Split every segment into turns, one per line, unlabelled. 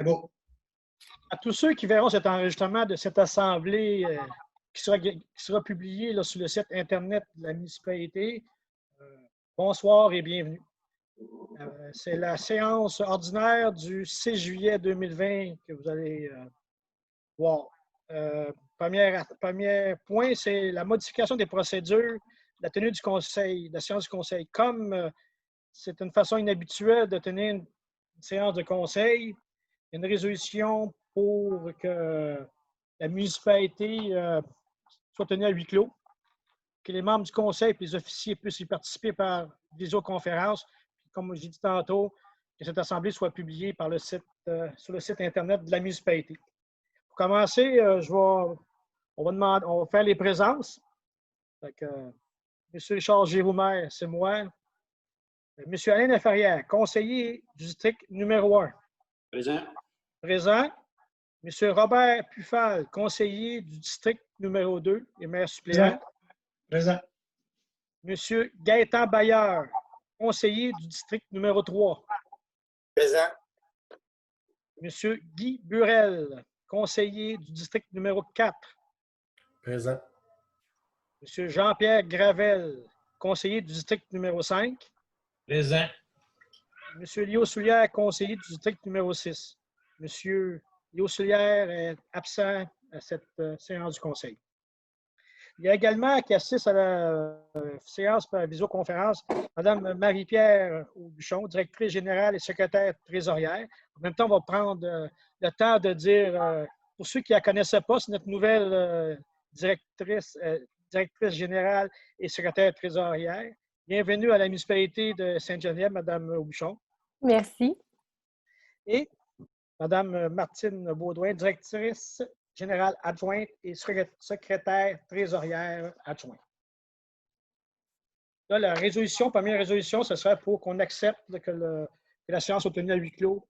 bon.
À tous ceux qui verront cet enregistrement de cette assemblée qui sera publié là, sur le site Internet de la municipalité, bonsoir et bienvenue. C'est la séance ordinaire du 6 juillet 2020 que vous allez voir. Premier point, c'est la modification des procédures, la tenue du conseil, la séance du conseil. Comme c'est une façon inhabituelle de tenir une séance de conseil, une résolution pour que la municipalité soit tenue à huis clos, que les membres du conseil et les officiers puissent y participer par visioconférence. Puis, comme j'ai dit tantôt, que cette assemblée soit publiée par le site, sur le site Internet de la municipalité. Pour commencer, on va faire les présences. M. Richard Giroumer, c'est moi. M. Alain Laferrière, conseiller du district numéro 1.
Présent.
Présent. M. Robert Puffal, conseiller du district numéro 2 et maire suppléant.
Présent.
M. Gaëtan Bayeur, conseiller du district numéro 3.
Présent.
M. Guy Burel, conseiller du district numéro 4.
Présent.
M. Jean-Pierre Gravel, conseiller du district numéro 5.
Présent.
M. Léo Soulière, conseiller du district numéro 6. M. Léo Soulière est absent à cette séance du conseil. Il y a également qui assiste à la séance par visioconférence Mme Marie-Pierre Aubuchon, directrice générale et secrétaire trésorière. En même temps, on va prendre le temps de dire, pour ceux qui ne la connaissaient pas, c'est notre nouvelle directrice générale et secrétaire trésorière. Bienvenue à la municipalité de Sainte-Geneviève, Mme Aubuchon.
Merci.
Et Mme Martine Baudouin, directrice générale adjointe et secrétaire trésorière adjointe. Là, la première résolution, ce serait pour qu'on accepte que la séance soit tenue à huis clos,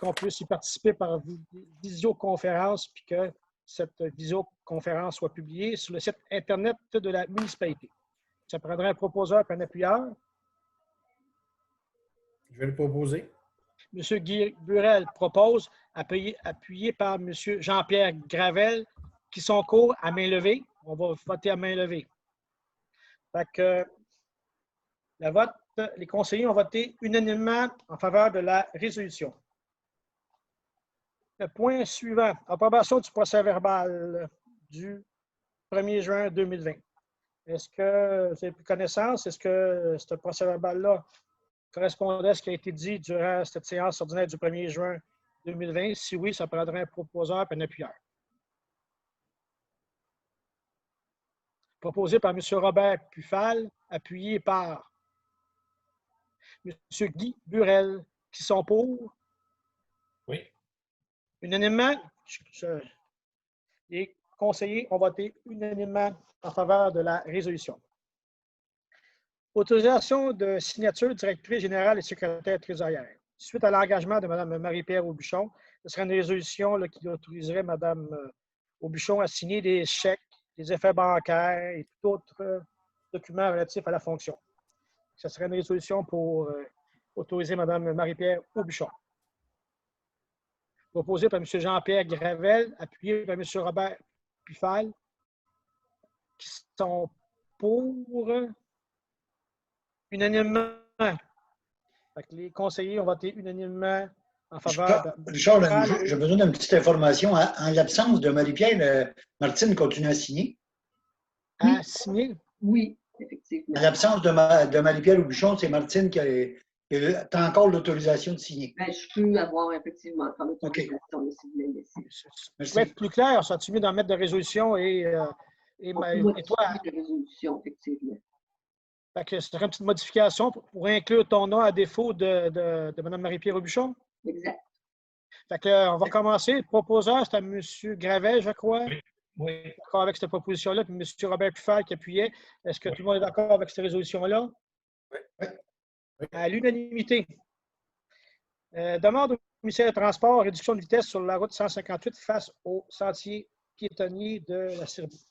qu'on puisse y participer par visioconférence, puis que cette visioconférence soit publiée sur le site Internet de la municipalité. Ça prendrait un proposeur et un appuyeur.
Je vais le proposer.
M. Guy Burel propose, appuyé par M. Jean-Pierre Gravel, qui sont courts à main levée. On va voter à main levée. Fait que les conseillers ont voté unanimement en faveur de la résolution. Le point suivant, approbation du procès-verbal du 1er juin 2020. Est-ce que vous avez pris connaissance? Est-ce que ce procès-verbal-là correspondait à ce qui a été dit durant cette séance ordinaire du 1er juin 2020? Si oui, ça prendrait un proposeur et un appuyeur. Proposé par M. Robert Puffal, appuyé par M. Guy Burel, qui sont pour.
Oui.
Unanimement, les conseillers ont voté unanimement en faveur de la résolution. Autorisation de signature directrice générale et secrétaire trésorière. Suite à l'engagement de Mme Marie-Pierre Aubuchon, ce serait une résolution là, qui autoriserait Mme Aubuchon à signer des chèques, des effets bancaires et tout autre document relatif à la fonction. Ce serait une résolution pour autoriser Mme Marie-Pierre Aubuchon. Proposé par M. Jean-Pierre Gravel, appuyé par M. Robert Puffal, qui sont pour. Unanimement. Les conseillers ont voté unanimement en faveur de...
Richard, j'ai besoin d'une petite information. En l'absence de Marie-Pierre, Martine continue à signer?
À signer?
Oui, effectivement.
En l'absence de Marie-Pierre Aubuchon, c'est Martine qui a encore l'autorisation de signer.
Ben, je peux avoir effectivement encore l'autorisation de signer.
Je vais être plus clair, ça tu mieux d'en mettre de résolution et toi?
De résolution, effectivement.
Fait que ce serait une petite modification pour inclure ton nom à défaut de Mme Marie-Pierre Aubuchon?
Exact.
Fait que, on va commencer. Le proposeur, c'est à M. Gravel, je crois.
Oui.
D'accord avec cette proposition-là, puis M. Robert Puffal qui appuyait. Est-ce que tout le monde est d'accord avec cette résolution-là?
Oui.
À l'unanimité. Demande au ministère des Transports, réduction de vitesse sur la route 158 face au sentier piétonnier de la Serbie.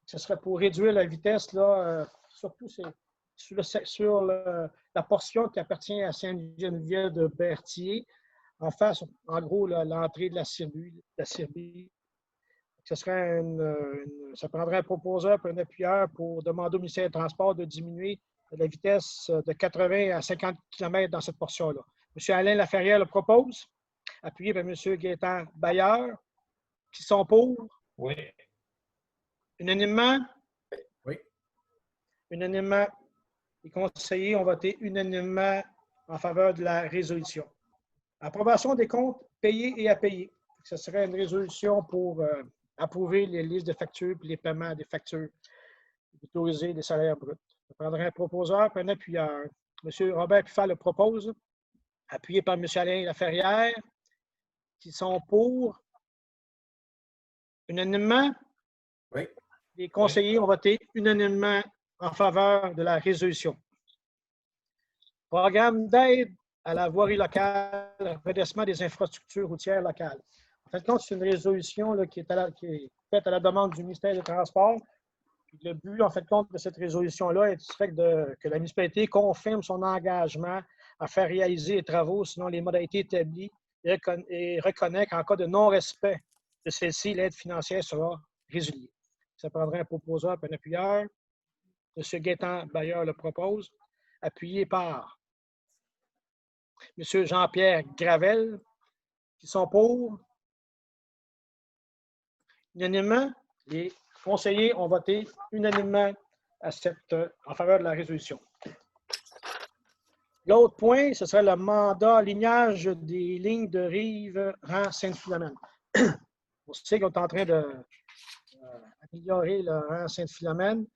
Ce serait pour réduire la vitesse, là, surtout sur la portion qui appartient à Sainte-Geneviève de Berthier, en face, en gros, l'entrée de la Sirbie. Ça prendrait un proposeur et un appuyeur pour demander au ministère des Transports de diminuer la vitesse de 80 à 50 km dans cette portion-là. M. Alain Laferrière le propose, appuyé par M. Gaétan Bayeur. Qui sont pour?
Oui.
Unanimement?
Oui.
Unanimement. Les conseillers ont voté unanimement en faveur de la résolution. Approbation des comptes payés et à payer. Ce serait une résolution pour approuver les listes de factures et les paiements des factures, autoriser les salaires bruts. Ça prendrait un proposeur et un appuyeur. M. Robert Pifal le propose, appuyé par M. Alain Laferrière, qui sont pour. Unanimement?
Oui.
Les conseillers ont voté unanimement en faveur de la résolution. Programme d'aide à la voirie locale, redressement des infrastructures routières locales. En fait, c'est une résolution là, qui est faite à la demande du ministère des Transports. Puis le but, en fait, de cette résolution-là est que la municipalité confirme son engagement à faire réaliser les travaux selon les modalités établies et reconnaît qu'en cas de non-respect de celle-ci, l'aide financière sera résiliée. Ça prendrait un proposeur et un appuyeur. M. Gaétan Bayeur le propose, appuyé par M. Jean-Pierre Gravel, qui sont pour. Unanimement, les conseillers ont voté unanimement en faveur de la résolution. L'autre point, ce serait le mandat alignage des lignes de rive rang Sainte-Philomène. On sait qu'on est en train d'améliorer le rang Sainte-Philomène.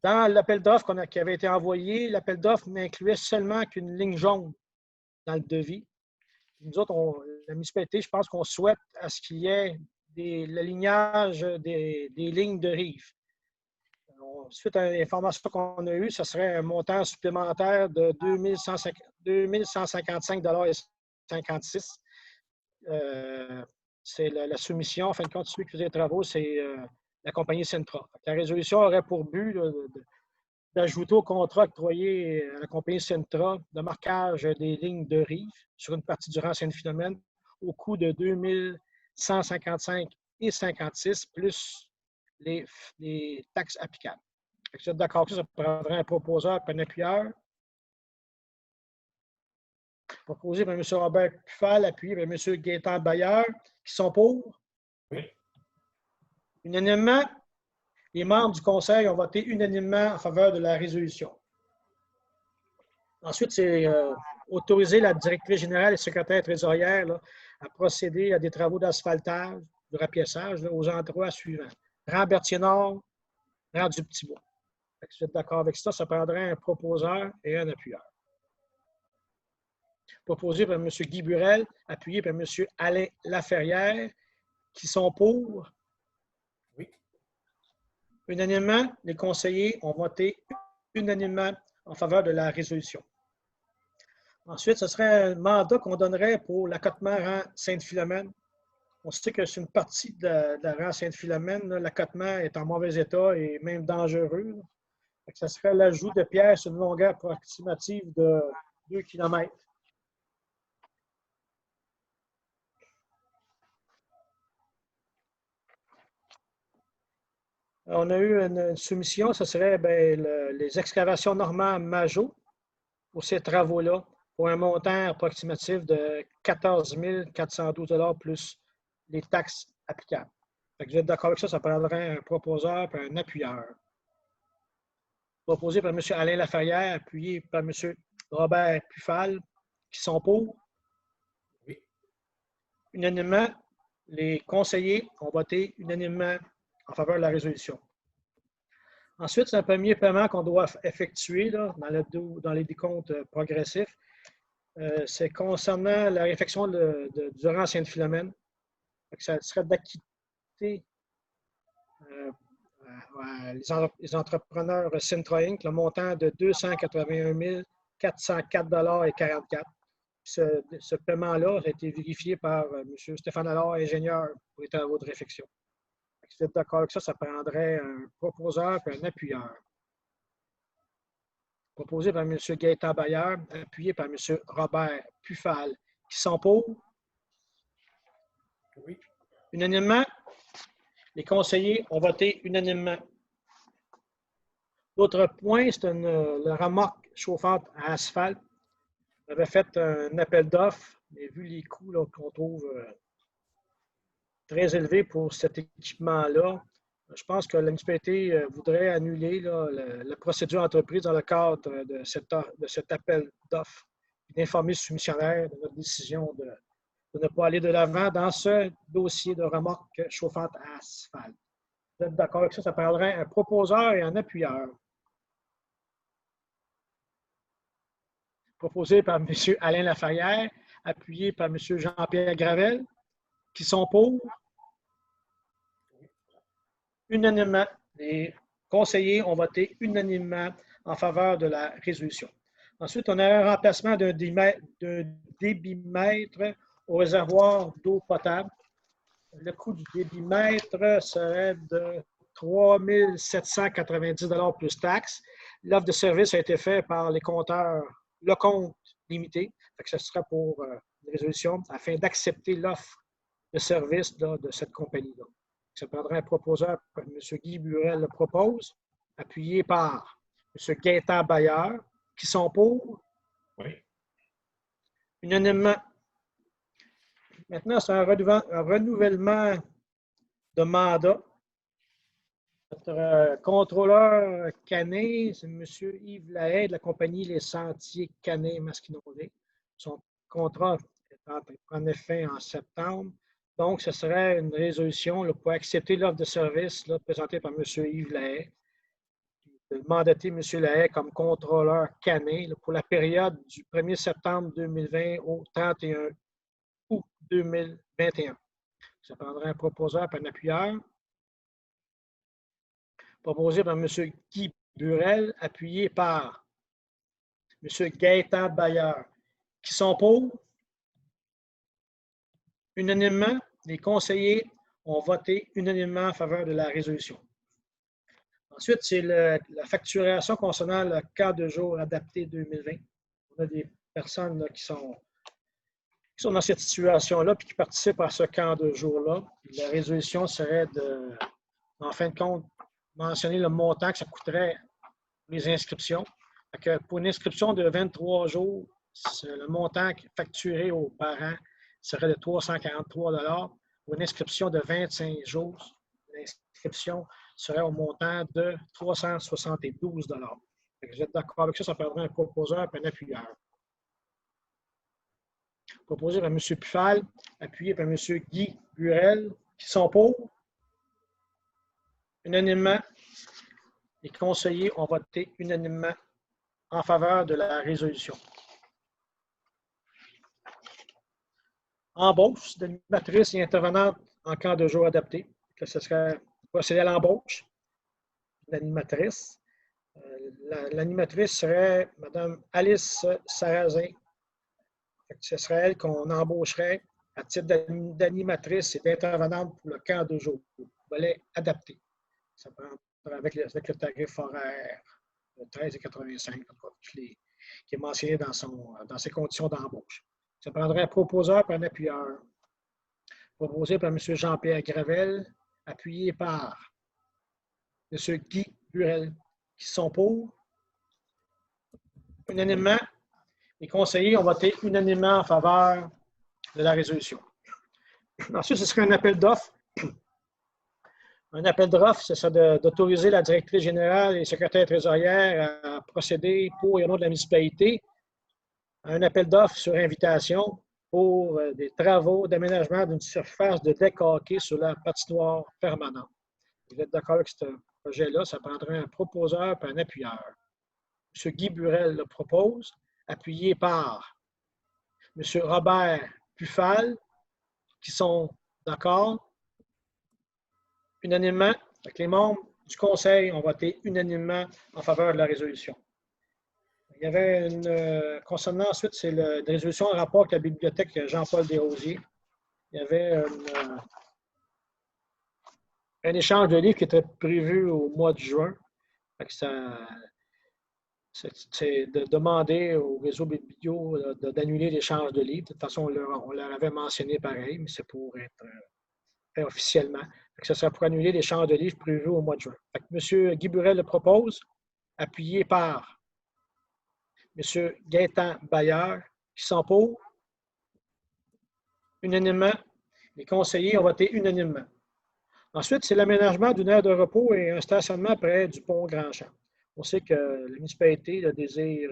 Dans l'appel d'offres qui avait été envoyé, l'appel d'offres n'incluait seulement qu'une ligne jaune dans le devis. Nous autres, la municipalité, je pense qu'on souhaite à ce qu'il y ait l'alignage des lignes de rive. Suite à l'information qu'on a eue, ce serait un montant supplémentaire de 2155,56 $. C'est la soumission. En fin de compte, celui qui faisait les travaux, c'est la compagnie Centra. La résolution aurait pour but d'ajouter au contrat octroyé à la compagnie Centra de marquage des lignes de rive sur une partie du rang Sainte-Philomène au coût de 2155,56 $ plus les taxes applicables. Si vous êtes d'accord avec ça, ça prendrait un proposeur et un appuyeur. Proposé par M. Robert Pufal, appuyé par M. Gaétan Bayeur, qui sont pour.
Oui.
Unanimement, les membres du Conseil ont voté unanimement en faveur de la résolution. Ensuite, c'est autoriser la directrice générale et secrétaire trésorière là, à procéder à des travaux d'asphaltage, de rapiessage aux endroits suivants. Rang Berthier-Nord, rang du Petit-Bois. Si vous êtes d'accord avec ça, ça prendrait un proposeur et un appuyeur. Proposé par M. Guy Burel, appuyé par M. Alain Laferrière, qui sont pour.
Oui.
Unanimement, les conseillers ont voté unanimement en faveur de la résolution. Ensuite, ce serait un mandat qu'on donnerait pour l'accotement rang Sainte-Philomène. On sait que c'est une partie de la rang Sainte-Philomène. L'accotement est en mauvais état et même dangereux. Ce serait l'ajout de pierres sur une longueur approximative de 2 km. On a eu une soumission, ce serait les excavations Normand Majot pour ces travaux-là, pour un montant approximatif de 14 412 $ plus les taxes applicables. Fait que vous êtes d'accord avec ça, ça prendrait un proposeur et un appuyeur. Proposé par M. Alain Laferrière, appuyé par M. Robert Pufal, qui sont pour.
Oui.
Unanimement, les conseillers ont voté unanimement en faveur de la résolution. Ensuite, c'est un premier paiement qu'on doit effectuer là, dans les décomptes progressifs. C'est concernant la réfection du rang Sainte-Philomène. Ça serait d'acquitter les entrepreneurs Centra Inc. le montant de 281 404,44 $. Ce paiement-là a été vérifié par M. Stéphane Allard, ingénieur pour les travaux de réfection. Si vous êtes d'accord avec ça, ça prendrait un proposeur et un appuyeur. Proposé par M. Gaétan Bayeur, appuyé par M. Robert Pufal, qui sont pour.
Oui.
Unanimement, les conseillers ont voté unanimement. L'autre point, c'est la remorque chauffante à asphalte. On avait fait un appel d'offres, mais vu les coûts qu'on trouve très élevés pour cet équipement-là, je pense que la municipalité voudrait annuler la procédure entreprise dans le cadre de cet appel d'offres et d'informer le soumissionnaire de notre décision de ne pas aller de l'avant dans ce dossier de remorque chauffante à asphalte. Vous êtes d'accord avec ça? Ça prendrait un proposeur et un appuyeur. Proposé par M. Alain Laferrière, appuyé par M. Jean-Pierre Gravel, qui sont pour. Unanimement, les conseillers ont voté unanimement en faveur de la résolution. Ensuite, on a un remplacement d'un débitmètre au réservoir d'eau potable. Le coût du débitmètre serait de 3 790 $ plus taxes. L'offre de service a été faite par les compteurs Lecomte Limité. Ce sera pour une résolution afin d'accepter l'offre de service de cette compagnie-là. Ça prendra un proposeur, M. Guy Burel le propose, appuyé par M. Gaétan Bayeur, qui sont pour.
Oui.
Unanimement. Maintenant, c'est un renouvellement de mandat. Notre contrôleur Canet, c'est M. Yves Lahaye de la compagnie Les Sentiers Canet-Masquinongé. Son contrat en effet en septembre. Donc, ce serait une résolution pour accepter l'offre de service présentée par M. Yves Lahaye, de mandater M. Lahaye comme contrôleur Canet pour la période du 1er septembre 2020 au 31 août 2021. Ça prendrait un proposeur et un appuyeur. Proposé par M. Guy Burel, appuyé par M. Gaétan Bayeur. Qui sont pour? Unanimement, les conseillers ont voté unanimement en faveur de la résolution. Ensuite, c'est la facturation concernant le cadre de jour adapté 2020. On a des personnes là, qui sont dans cette situation-là et qui participent à ce camp de jour-là. La résolution serait de, en fin de compte, mentionner le montant que ça coûterait pour les inscriptions. Pour une inscription de 23 jours, le montant facturé aux parents serait de 343 $. Pour une inscription de 25 jours, l'inscription serait au montant de 372 $. Vous êtes d'accord avec ça? Ça prendrait un proposeur et un appuyeur. Proposé par M. Pufal, appuyé par M. Guy Burel, qui sont pour. Unanimement, les conseillers ont voté unanimement en faveur de la résolution. Embauche d'animatrice et intervenante en camp de jour adapté. Ce serait procéder à l'embauche d'animatrice. L'animatrice serait Mme Alice Sarrazin. Ce serait elle qu'on embaucherait à titre d'animatrice et d'intervenante pour le camp de jour. Volet adapté. Ça prend avec le tarif horaire de 13,85 qui est mentionné dans ses conditions d'embauche. Ça prendrait un proposeur et un appuyeur. Proposé par M. Jean-Pierre Gravel, appuyé par M. Guy Burel, qui sont pour. Unanimement, les conseillers ont voté unanimement en faveur de la résolution. Ensuite, ce serait un appel d'offres. Un appel d'offres, c'est ça d'autoriser la directrice générale et secrétaire trésorière à procéder pour et au nom de la municipalité à un appel d'offres sur invitation pour des travaux d'aménagement d'une surface de deck hockey sur la patinoire permanente. Vous êtes d'accord avec ce projet-là? Ça prendrait un proposeur et un appuyeur. M. Guy Burel le propose, appuyé par M. Robert Pufal, qui sont d'accord. Unanimement, avec les membres du Conseil ont voté unanimement en faveur de la résolution. Il y avait concernant ensuite, c'est la résolution en rapport avec la bibliothèque Jean-Paul Desrosiers. Il y avait un échange de livres qui était prévu au mois de juin. c'est de demander au réseau Biblio d'annuler l'échange de livres. De toute façon, on leur avait mentionné pareil, mais c'est pour être fait officiellement. Ce serait pour annuler l'échange de livres prévu au mois de juin. M. Guy Burel le propose, appuyé par M. Gaétan Bayard, qui sont pour. Unanimement, les conseillers ont voté unanimement. Ensuite, c'est l'aménagement d'une aire de repos et un stationnement près du pont Grand-Champ. On sait que la municipalité désire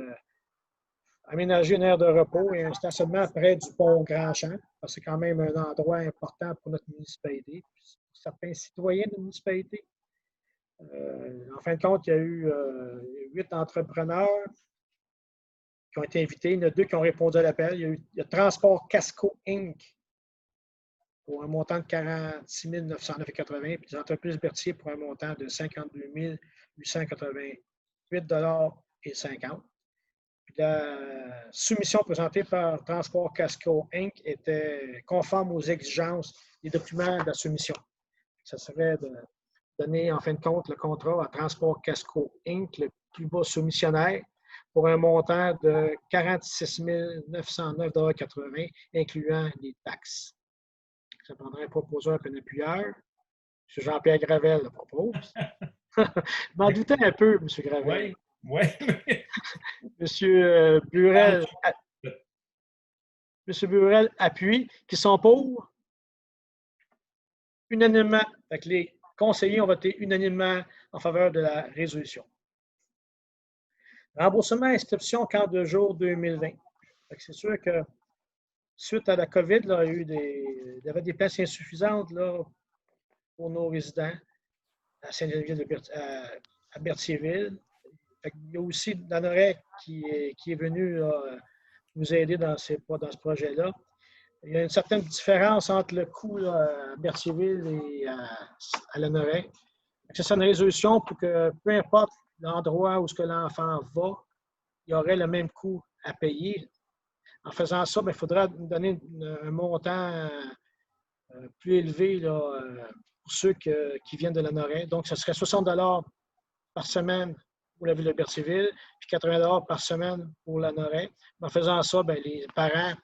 aménager une aire de repos et un stationnement près du pont Grand-Champ, parce que c'est quand même un endroit important pour notre municipalité, pour certains citoyens de la municipalité. En fin de compte, il y a eu 8 entrepreneurs qui ont été invités. Il y en a 2 qui ont répondu à l'appel. Il y a Transport Casco Inc. pour un montant de 46 909,80 puis les entreprises Berthier pour un montant de 52 888,50 $. Puis la soumission présentée par Transport Casco Inc. était conforme aux exigences des documents de la soumission. Ça serait de donner en fin de compte le contrat à Transport Casco Inc., le plus bas soumissionnaire, pour un montant de 46 909,80 $, incluant les taxes. Ça prendrait un proposeur et un appuyeur. M. Jean-Pierre Gravel le propose. Je m'en doutais un peu, M. Gravel.
Oui.
M. Burel appuie. Qui sont pour? Unanimement. Donc, les conseillers ont voté unanimement en faveur de la résolution. Remboursement et inscription camp de jour 2020. C'est sûr que suite à la COVID, là, il y avait des places insuffisantes là, pour nos résidents à à Berthierville. Il y a aussi Lanoret qui est venu là, nous aider dans ce projet-là. Il y a une certaine différence entre le coût là, à Berthierville et à Lanoret. C'est une résolution pour que peu importe l'endroit où l'enfant va, il y aurait le même coût à payer. En faisant ça, il faudra donner un montant plus élevé là, pour ceux qui viennent de Lanoret. Donc, ce serait 60 $ par semaine pour la ville de Berthierville, puis 80 $ par semaine pour Lanoret. En faisant ça, les parents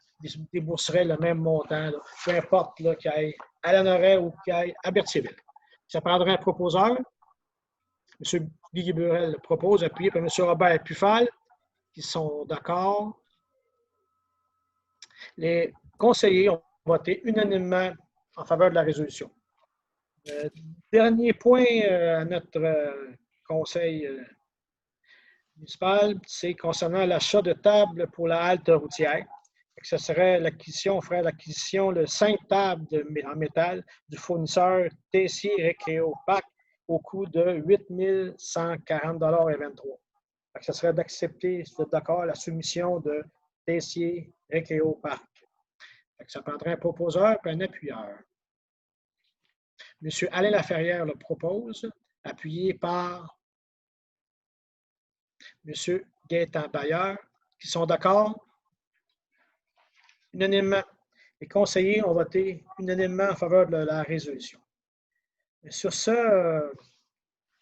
débourseraient le même montant, là, peu importe qu'il aille à Lanoret ou qu'il aille à Berthierville. Ça prendrait un proposeur. M. Guy Burel le propose, appuyé par M. Robert Puffal, qui sont d'accord. Les conseillers ont voté unanimement en faveur de la résolution. Dernier point à notre conseil municipal, c'est concernant l'achat de tables pour la halte routière. Ce serait l'acquisition, on ferait l'acquisition de 5 tables en métal du fournisseur Tessier Récréo Parc au coût de 8 140,23 $. Ce serait d'accepter, si vous êtes d'accord, la soumission de Tessier Récréo Parc. Ça prendrait un proposeur et un appuyeur. M. Alain Laferrière le propose, appuyé par M. Gaétan Bayard, qui sont d'accord. Unanimement, les conseillers ont voté unanimement en faveur de la résolution. Et sur ce,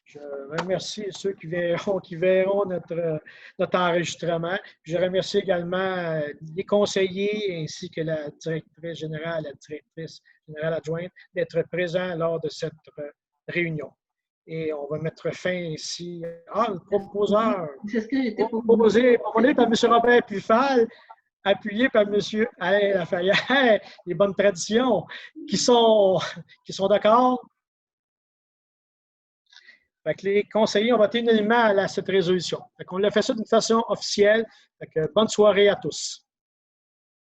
je remercie ceux qui verront notre enregistrement. Je remercie également les conseillers ainsi que la directrice générale, la directrice générale adjointe d'être présents lors de cette réunion. Et on va mettre fin ici. Le proposeur.
C'est ce que j'étais
proposé par M. Robert Puffal, appuyé par M. Alain Laferrière, les bonnes traditions, qui sont d'accord. Les conseillers ont voté unanimement à cette résolution. On a fait ça d'une façon officielle. Bonne soirée à tous.